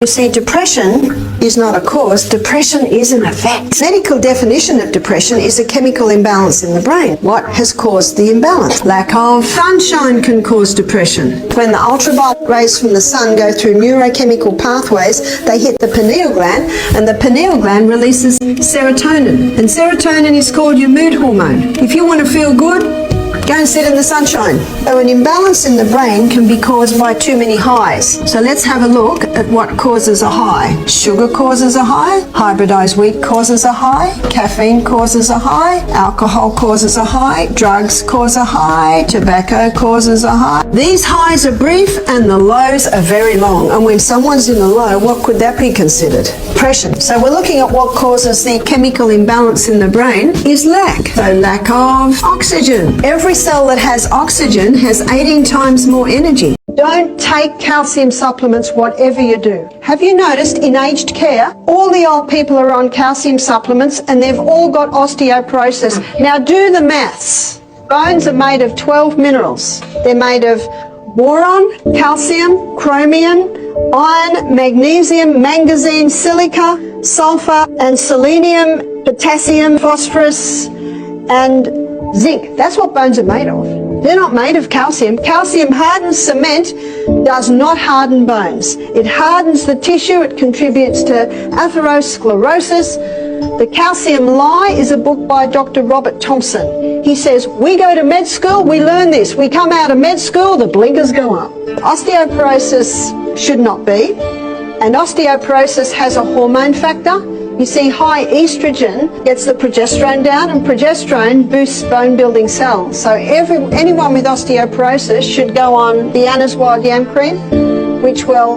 You see, depression is not a cause, depression is an effect. Medical definition of depression is a chemical imbalance in the brain. What has caused the imbalance? Lack of sunshine can cause depression. When the ultraviolet rays from the sun go through neurochemical pathways, they hit the pineal gland, and the pineal gland releases serotonin. And serotonin is called your mood hormone. If you want to feel good, go and sit in the sunshine. So an imbalance in the brain can be caused by too many highs. So let's have a look at what causes a high. Sugar causes a high, hybridized wheat causes a high, caffeine causes a high, alcohol causes a high, drugs cause a high, tobacco causes a high. These highs are brief and the lows are very long. And when someone's in a low, what could that be considered? Depression. So we're looking at what causes the chemical imbalance in the brain is lack. So lack of oxygen. Every cell that has oxygen has 18 times more energy. Don't take calcium supplements whatever you do. Have you noticed in aged care, all the old people are on calcium supplements and they've all got osteoporosis. Now do the maths. Bones are made of 12 minerals. They're made of boron, calcium, chromium, iron, magnesium, mangazine, silica, sulfur, and selenium, potassium, phosphorus, and zinc. That's what bones are made of. They're not made of calcium. Calcium hardens cement, does not harden bones. It hardens the tissue. It contributes to atherosclerosis. The Calcium Lie is a book by Dr. Robert Thompson. He says, we go to med school, we learn this. We come out of med school, the blinkers go up. Osteoporosis should not be. And osteoporosis has a hormone factor. You see, high estrogen gets the progesterone down, and progesterone boosts bone-building cells. So anyone with osteoporosis should go on the Anna's Wild Yam Cream, which will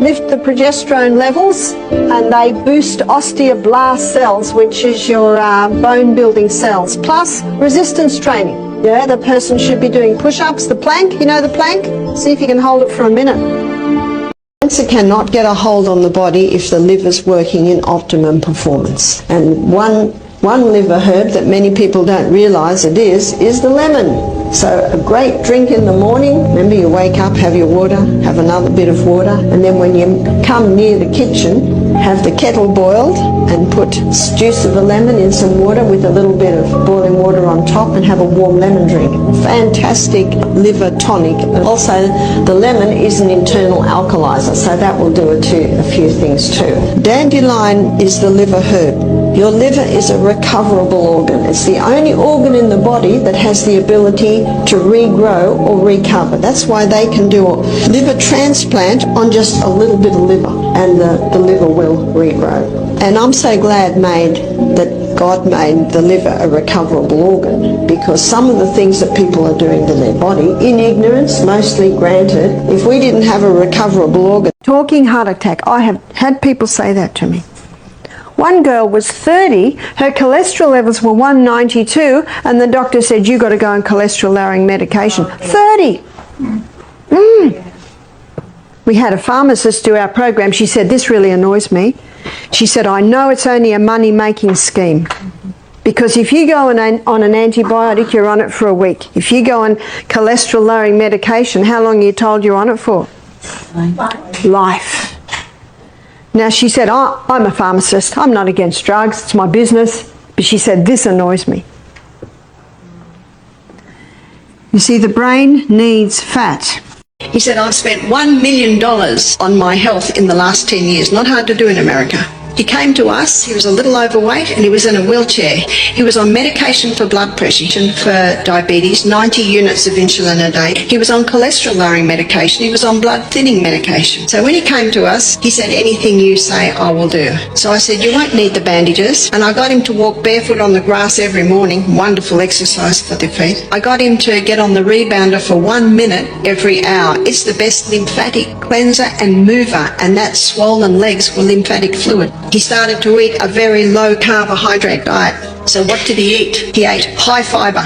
lift the progesterone levels, and they boost osteoblast cells, which is your bone-building cells, plus resistance training. Yeah, the person should be doing push-ups, the plank, you know the plank? See if you can hold it for a minute. Cancer cannot get a hold on the body if the liver's working in optimum performance. And one liver herb that many people don't realise it is the lemon. So a great drink in the morning. Remember, you wake up, have your water, have another bit of water, and then when you come near the kitchen, have the kettle boiled and put juice of a lemon in some water with a little bit of boiling water on top, and have a warm lemon drink. Fantastic liver tonic. And also the lemon is an internal alkalizer, so that will do a few things too. Dandelion is the liver herb. Your liver is a recoverable organ. It's the only organ in the body that has the ability to regrow or recover. That's why they can do a liver transplant on just a little bit of liver, and the liver will regrow. And I'm so glad that God made the liver a recoverable organ, because some of the things that people are doing to their body, in ignorance, mostly granted, if we didn't have a recoverable organ. Talking heart attack, I have had people say that to me. One girl was 30, her cholesterol levels were 192, and the doctor said, you got to go on cholesterol-lowering medication. 30! We had a pharmacist do our program. She said, this really annoys me. She said, I know it's only a money-making scheme. Because if you go on an antibiotic, you're on it for a week. If you go on cholesterol-lowering medication, how long are you told you're on it for? Life. Now, she said, oh, I'm a pharmacist. I'm not against drugs. It's my business. But she said, this annoys me. You see, the brain needs fat. He said, I've spent $1 million on my health in the last 10 years. Not hard to do in America. He came to us, he was a little overweight, and he was in a wheelchair. He was on medication for blood pressure, for diabetes, 90 units of insulin a day. He was on cholesterol-lowering medication. He was on blood-thinning medication. So when he came to us, he said, anything you say, I will do. So I said, you won't need the bandages. And I got him to walk barefoot on the grass every morning. Wonderful exercise for the feet. I got him to get on the rebounder for 1 minute every hour. It's the best lymphatic cleanser and mover, and that swollen legs were lymphatic fluid. He started to eat a very low carbohydrate diet. So what did he eat? He ate high fibre.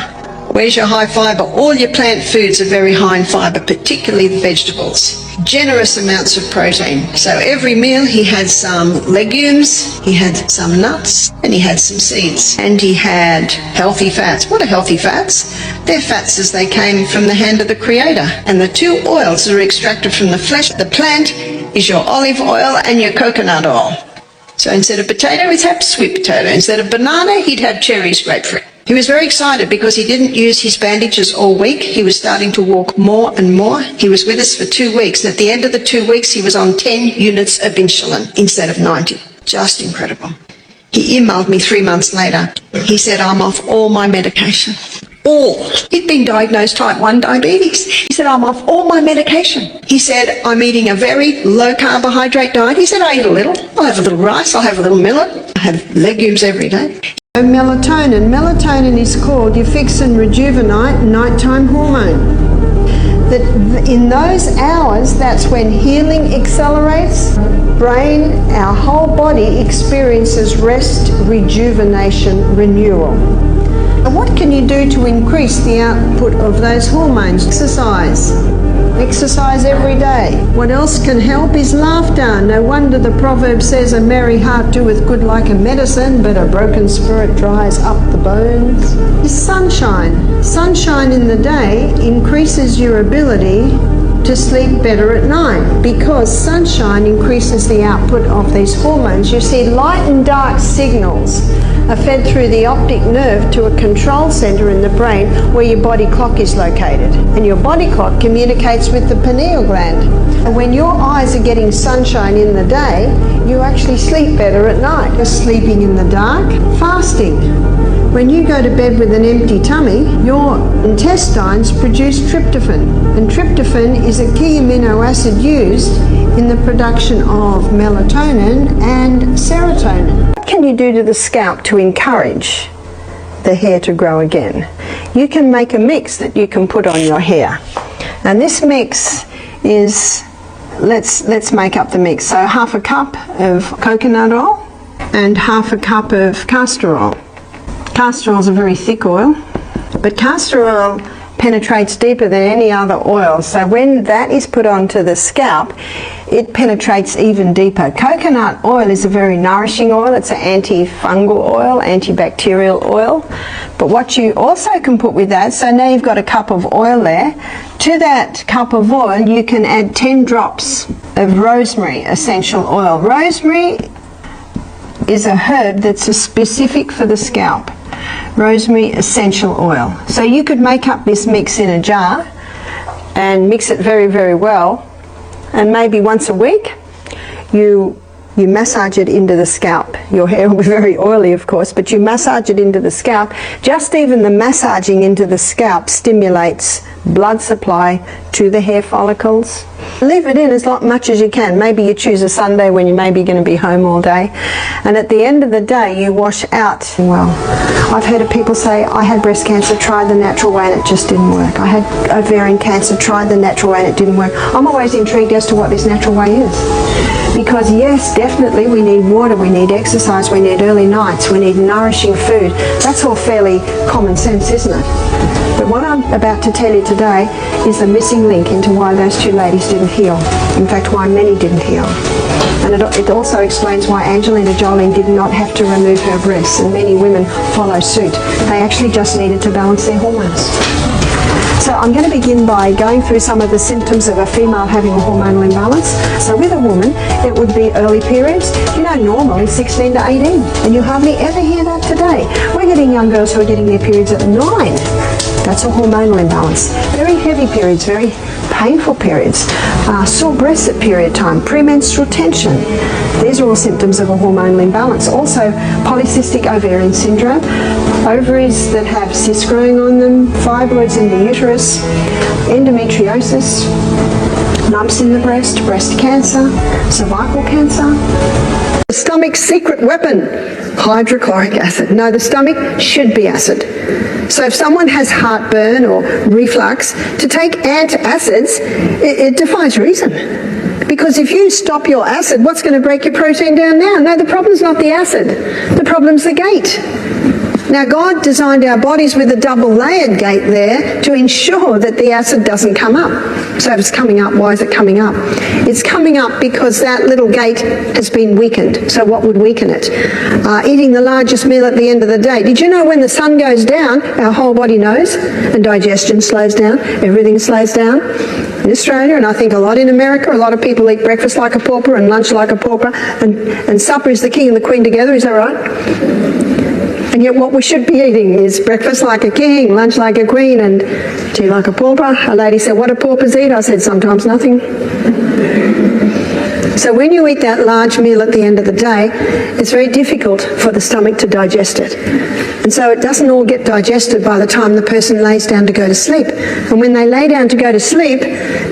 Where's your high fibre? All your plant foods are very high in fibre, particularly the vegetables. Generous amounts of protein. So every meal he had some legumes, he had some nuts, and he had some seeds. And he had healthy fats. What are healthy fats? They're fats as they came from the hand of the Creator. And the two oils are extracted from the flesh of the plant is your olive oil and your coconut oil. So instead of potato, he'd have sweet potato. Instead of banana, he'd have cherries, grapefruit. He was very excited because he didn't use his bandages all week. He was starting to walk more and more. He was with us for 2 weeks. At the end of the 2 weeks, he was on 10 units of insulin instead of 90. Just incredible. He emailed me 3 months later. He said, I'm off all my medication. All. He'd been diagnosed type 1 diabetes. He said, I'm off all my medication. He said, I'm eating a very low carbohydrate diet. He said, I eat a little. I'll have a little rice. I'll have a little millet. I have legumes every day. Melatonin. Melatonin is called your fix and rejuvenate nighttime hormone. That in those hours, that's when healing accelerates. Brain, our whole body experiences rest, rejuvenation, renewal. And what can you do to increase the output of those hormones? Exercise. Exercise every day. What else can help is laughter. No wonder the proverb says, a merry heart doeth good like a medicine, but a broken spirit dries up the bones. Sunshine. Sunshine in the day increases your ability to sleep better at night because sunshine increases the output of these hormones. You see, light and dark signals are fed through the optic nerve to a control center in the brain where your body clock is located. And your body clock communicates with the pineal gland. And when your eyes are getting sunshine in the day, you actually sleep better at night. You're sleeping in the dark, fasting. When you go to bed with an empty tummy, your intestines produce tryptophan. And tryptophan is a key amino acid used in the production of melatonin and serotonin. What can you do to the scalp to encourage the hair to grow again? You can make a mix that you can put on your hair. And this mix is, let's make up the mix. So half a cup of coconut oil and half a cup of castor oil. Castor oil is a very thick oil, but castor oil penetrates deeper than any other oil. So when that is put onto the scalp, it penetrates even deeper. Coconut oil is a very nourishing oil. It's an antifungal oil, antibacterial oil. But what you also can put with that, so now you've got a cup of oil there. To that cup of oil, you can add 10 drops of rosemary essential oil. Rosemary is a herb that's specific for the scalp. Rosemary essential oil. So you could make up this mix in a jar and mix it very, very well, and maybe once a week you massage it into the scalp. Your hair will be very oily, of course, but you massage it into the scalp. Just even the massaging into the scalp stimulates blood supply to the hair follicles. Leave it in as much as you can. Maybe you choose a Sunday when you may be going to be home all day, and at the end of the day you wash out. Well, I've heard of people say, I had breast cancer, tried the natural way and it just didn't work. I had ovarian cancer, tried the natural way and it didn't work. I'm always intrigued as to what this natural way is. Because yes, definitely we need water, we need exercise, we need early nights, we need nourishing food. That's all fairly common sense, isn't it? But what I'm about to tell you today is the missing link into why those two ladies didn't heal. In fact, why many didn't heal. And it also explains why Angelina Jolie did not have to remove her breasts, and many women follow suit. They actually just needed to balance their hormones. So I'm going to begin by going through some of the symptoms of a female having a hormonal imbalance. So with a woman, it would be early periods. You know, normally 16 to 18, and you hardly ever hear that today. We're getting young girls who are getting their periods at 9. That's a hormonal imbalance. Very heavy periods, very painful periods, sore breasts at period time, premenstrual tension. These are all symptoms of a hormonal imbalance. Also, polycystic ovarian syndrome, ovaries that have cysts growing on them, fibroids in the uterus, endometriosis, lumps in the breast cancer, cervical cancer. The stomach's secret weapon, hydrochloric acid. No, the stomach should be acid. So if someone has heartburn or reflux, to take antacids, it defies reason. Because if you stop your acid, what's going to break your protein down now? No, the problem's not the acid. The problem's the gate. Now, God designed our bodies with a double-layered gate there to ensure that the acid doesn't come up. So if it's coming up, why is it coming up? It's coming up because that little gate has been weakened. So what would weaken it? Eating the largest meal at the end of the day. Did you know when the sun goes down, our whole body knows, and digestion slows down, everything slows down? In Australia, and I think a lot in America, a lot of people eat breakfast like a pauper and lunch like a pauper, and supper is the king and the queen together, is that right? And yet what we should be eating is breakfast like a king, lunch like a queen, and tea like a pauper. A lady said, what do paupers eat? I said, sometimes nothing. So when you eat that large meal at the end of the day, it's very difficult for the stomach to digest it. And so it doesn't all get digested by the time the person lays down to go to sleep. And when they lay down to go to sleep,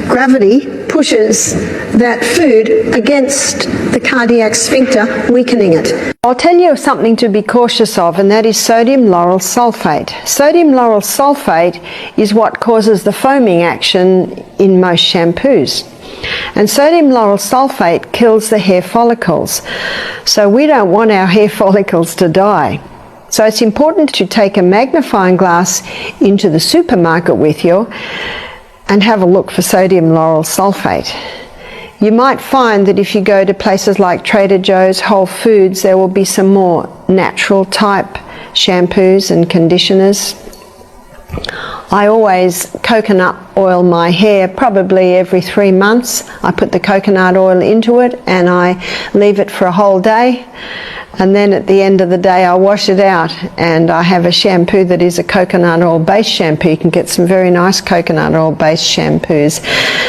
gravity pushes that food against the cardiac sphincter, weakening it. I'll tell you something to be cautious of, and that is sodium lauryl sulfate. Sodium lauryl sulfate is what causes the foaming action in most shampoos. And sodium lauryl sulfate kills the hair follicles. So we don't want our hair follicles to die. So it's important to take a magnifying glass into the supermarket with you and have a look for sodium lauryl sulfate. You might find that if you go to places like Trader Joe's, Whole Foods, there will be some more natural type shampoos and conditioners. I always coconut oil my hair probably every 3 months. I put the coconut oil into it and I leave it for a whole day, and then at the end of the day I wash it out, and I have a shampoo that is a coconut oil based shampoo. You can get some very nice coconut oil based shampoos.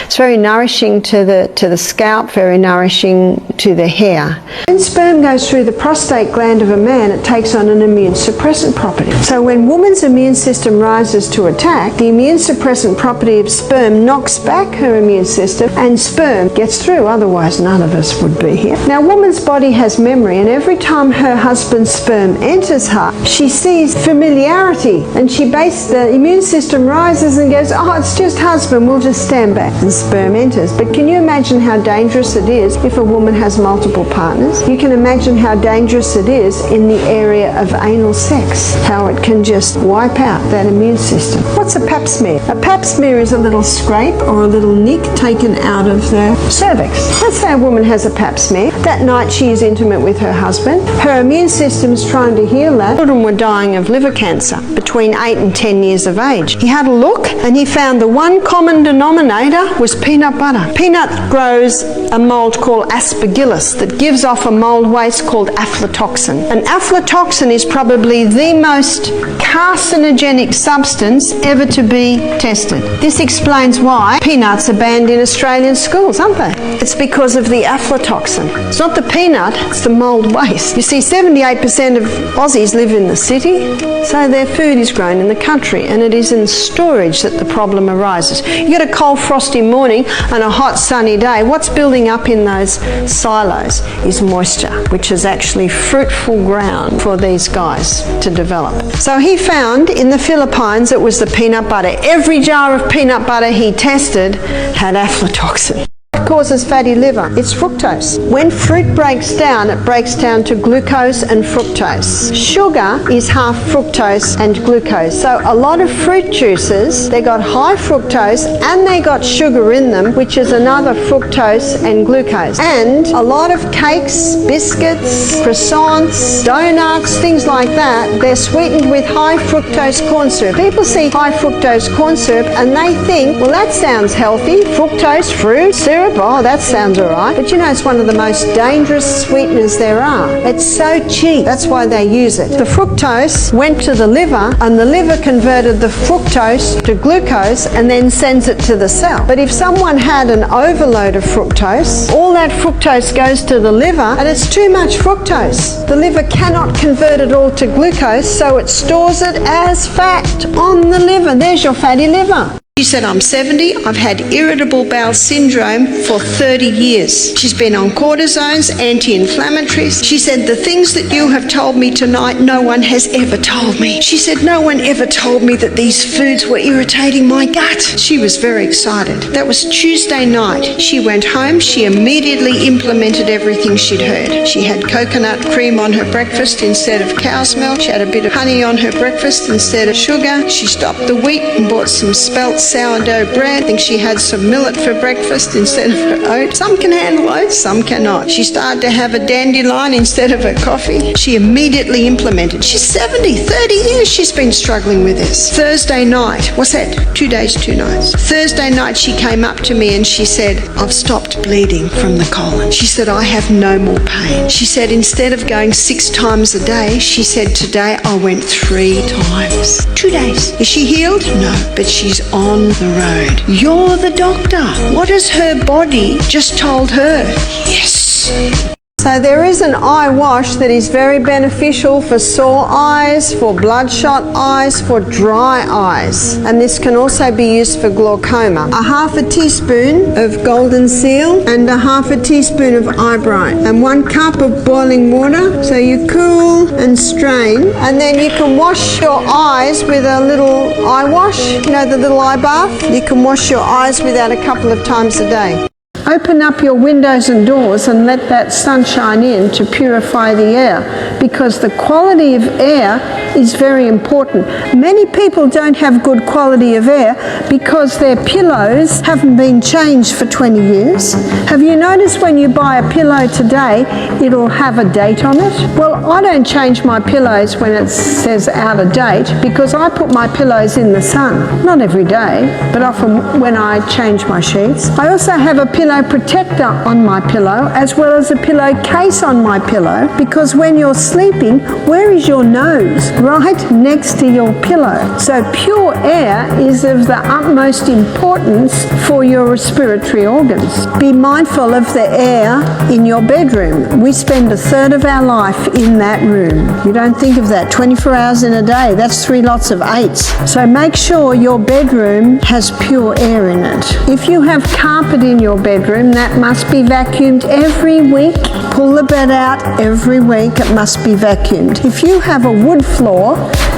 It's very nourishing to the scalp, very nourishing to the hair. When sperm goes through the prostate gland of a man, it takes on an immune suppressant property. So when woman's immune system rises to attack, the immune suppressant property of sperm knocks back her immune system and sperm gets through, otherwise none of us would be here. Now, woman's body has memory, and every time her husband's sperm enters her, she sees familiarity, and the immune system rises and goes, oh, it's just husband, we'll just stand back, and sperm enters. But can you imagine how dangerous it is if a woman has multiple partners? You can imagine how dangerous it is in the area of anal sex, how it can just wipe out that immune system. What's a pap smear? A pap smear is a little scrape or a little nick taken out of the cervix. Let's say a woman has a pap smear. That night she is intimate with her husband. Her immune system is trying to heal that. Children were dying of liver cancer between 8 and 10 years of age. He had a look and he found the one common denominator was peanut butter. Peanut grows a mold called aspergillus that gives off a mold waste called aflatoxin. And aflatoxin is probably the most carcinogenic substance ever to be tested. This explains why peanuts are banned in Australian schools, aren't they? It's because of the aflatoxin. It's not the peanut, it's the mold waste. You see, 78% of Aussies live in the city, so their food is grown in the country, and it is in storage that the problem arises. You get a cold, frosty morning and a hot, sunny day. What's building up in those silos is moisture, which is actually fruitful ground for these guys to develop. So he found in the Philippines it was the peanut butter. Every jar of peanut butter he tested had aflatoxin. Causes fatty liver. It's fructose. When fruit breaks down, it breaks down to glucose and fructose. Sugar is half fructose and glucose. So a lot of fruit juices, they got high fructose and they got sugar in them, which is another fructose and glucose. And a lot of cakes, biscuits, croissants, donuts, things like that, they're sweetened with high fructose corn syrup. People see high fructose corn syrup and they think, well, that sounds healthy. Fructose, fruit, syrup, oh, that sounds all right. But you know, it's one of the most dangerous sweeteners there are. It's so cheap. That's why they use it. The fructose went to the liver, and the liver converted the fructose to glucose and then sends it to the cell. But if someone had an overload of fructose, all that fructose goes to the liver, and it's too much fructose. The liver cannot convert it all to glucose, so it stores it as fat on the liver. There's your fatty liver. She said, I'm 70, I've had irritable bowel syndrome for 30 years. She's been on cortisones, anti-inflammatories. She said, the things that you have told me tonight, no one has ever told me. She said, no one ever told me that these foods were irritating my gut. She was very excited. That was Tuesday night. She went home, she immediately implemented everything she'd heard. She had coconut cream on her breakfast instead of cow's milk. She had a bit of honey on her breakfast instead of sugar. She stopped the wheat and bought some spelt sourdough bread. I think she had some millet for breakfast instead of her oats. Some can handle oats, some cannot. She started to have a dandelion instead of her coffee. She immediately implemented. She's 70, 30 years she's been struggling with this. Thursday night, what's that? 2 days, 2 nights. Thursday night she came up to me and she said, I've stopped bleeding from the colon. She said, I have no more pain. She said, instead of going 6 times a day, she said, today I went 3 times. 2 days. Is she healed? No, but she's on the road. You're the doctor. What has her body just told her? Yes. So there is an eye wash that is very beneficial for sore eyes, for bloodshot eyes, for dry eyes. And this can also be used for glaucoma. A half a teaspoon of golden seal and a half a teaspoon of eye bright. And 1 cup of boiling water. So you cool and strain. And then you can wash your eyes with a little eye wash. You know, the little eye bath? You can wash your eyes with that a couple of times a day. Open up your windows and doors and let that sunshine in to purify the air, because the quality of air is very important. Many people don't have good quality of air because their pillows haven't been changed for 20 years. Have you noticed when you buy a pillow today, it'll have a date on it? Well, I don't change my pillows when it says out of date because I put my pillows in the sun. Not every day, but often when I change my sheets. I also have a pillow protector on my pillow as well as a pillowcase on my pillow, because when you're sleeping, where is your nose? Right next to your pillow. So pure air is of the utmost importance for your respiratory organs. Be mindful of the air in your bedroom. We spend 1/3 of our life in that room. You don't think of that. 24 hours in a day, that's 3 lots of 8s. So make sure your bedroom has pure air in it. If you have carpet in your bedroom, that must be vacuumed every week. Pull the bed out every week. It must be vacuumed. If you have a wood floor,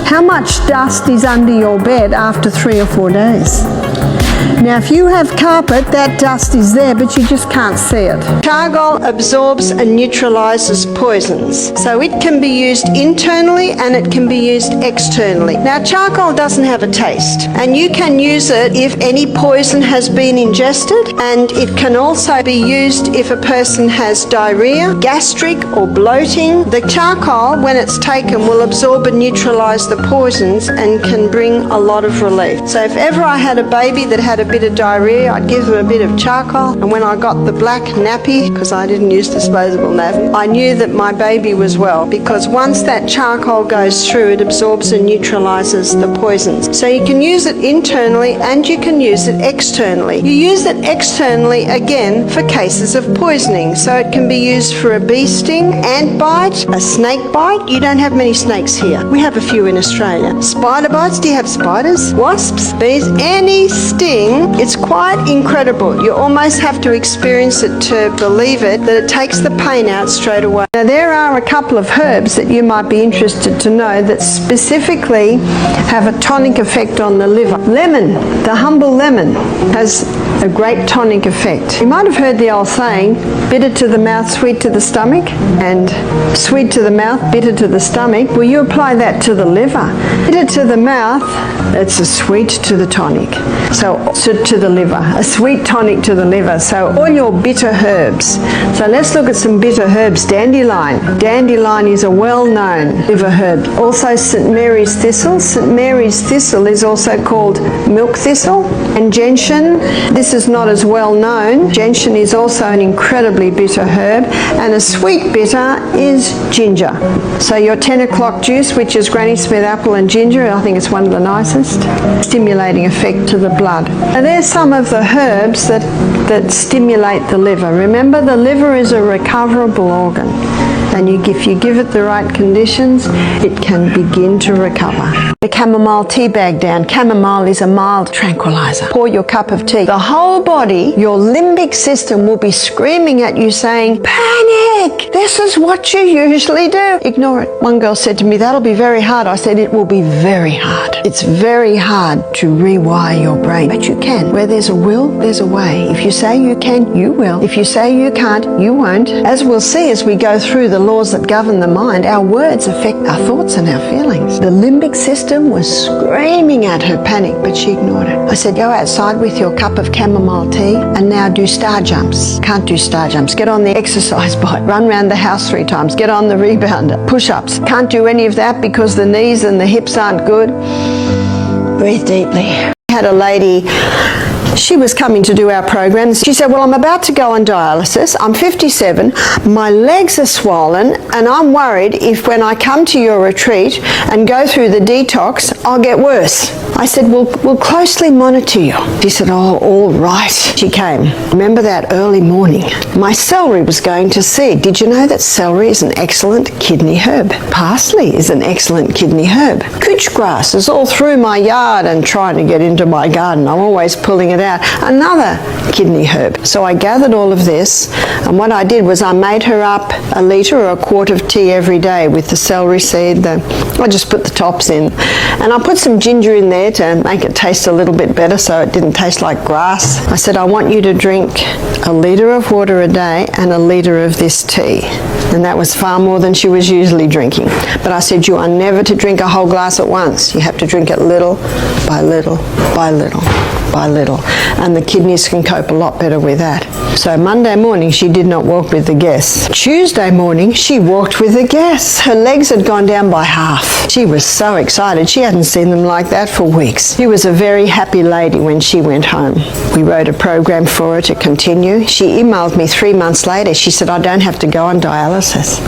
how much dust is under your bed after 3 or 4 days? Now, if you have carpet, that dust is there, but you just can't see it. Charcoal absorbs and neutralizes poisons, so it can be used internally and it can be used externally. Now, charcoal doesn't have a taste, and you can use it if any poison has been ingested, and it can also be used if a person has diarrhea, gastric or bloating. The charcoal, when it's taken, will absorb and neutralize the poisons and can bring a lot of relief. So if ever I had a baby that had a bit of diarrhea, I'd give them a bit of charcoal, and when I got the black nappy, because I didn't use disposable nappy, I knew that my baby was well, because once that charcoal goes through, it absorbs and neutralizes the poisons. So you can use it internally and you can use it externally. You use it externally again for cases of poisoning, so it can be used for a bee sting, ant bite, a snake bite. You don't have many snakes here. We have a few in Australia. Spider bites. Do you have spiders? Wasps? Bees? Any sting. It's quite incredible. You almost have to experience it to believe it, that it takes the pain out straight away. Now, there are a couple of herbs that you might be interested to know that specifically have a tonic effect on the liver. Lemon, the humble lemon, has a great tonic effect. You might have heard the old saying, bitter to the mouth, sweet to the stomach, and sweet to the mouth, bitter to the stomach. Well, you apply that to the liver. Bitter to the mouth, it's a sweet to the tonic. So to the liver, a sweet tonic to the liver. So all your bitter herbs. So let's look at some bitter herbs. Dandelion. Dandelion is a well-known liver herb. Also St. Mary's thistle. St. Mary's thistle is also called milk thistle. And gentian. This is not as well known. Gentian is also an incredibly bitter herb. And a sweet bitter is ginger. So your 10 o'clock juice, which is Granny Smith apple and ginger, I think it's one of the nicest. Stimulating effect to the blood. And there's some of the herbs that stimulate the liver. Remember, the liver is a recoverable organ. And if you give it the right conditions, it can begin to recover. The chamomile tea bag down. Chamomile is a mild tranquilizer. Pour your cup of tea. The whole body, your limbic system will be screaming at you saying, panic! This is what you usually do. Ignore it. One girl said to me, that'll be very hard. I said, it will be very hard. It's very hard to rewire your brain, but you can. Where there's a will, there's a way. If you say you can, you will. If you say you can't, you won't. As we'll see as we go through the laws that govern the mind, our words affect our thoughts and our feelings. The limbic system was screaming at her panic, but she ignored it. I said, go outside with your cup of chamomile tea and now do star jumps. Can't do star jumps. Get on the exercise bike. Run around the house 3 times. Get on the rebounder. Push-ups. Can't do any of that because the knees and the hips aren't good. Breathe deeply. I had a lady, she was coming to do our program. She said, well, I'm about to go on dialysis. I'm 57. My legs are swollen and I'm worried if when I come to your retreat and go through the detox, I'll get worse. I said, we'll closely monitor you. She said, oh, all right. She came. Remember that early morning? My celery was going to seed. Did you know that celery is an excellent kidney herb? Parsley is an excellent kidney herb. Couch grass is all through my yard and trying to get into my garden. I'm always pulling it out. Another kidney herb. So I gathered all of this, and what I did was I made her up a litre or a quart of tea every day with the celery seed. I just put the tops in, and I put some ginger in there to make it taste a little bit better so it didn't taste like grass. I said, I want you to drink a litre of water a day and a litre of this tea. And that was far more than she was usually drinking. But I said, you are never to drink a whole glass at once. You have to drink it little by little by little by little. And the kidneys can cope a lot better with that. So Monday morning, she did not walk with the guests. Tuesday morning, she walked with the guests. Her legs had gone down by half. She was so excited. She hadn't seen them like that for weeks. She was a very happy lady when she went home. We wrote a program for her to continue. She emailed me 3 months later. She said, I don't have to go on dialysis.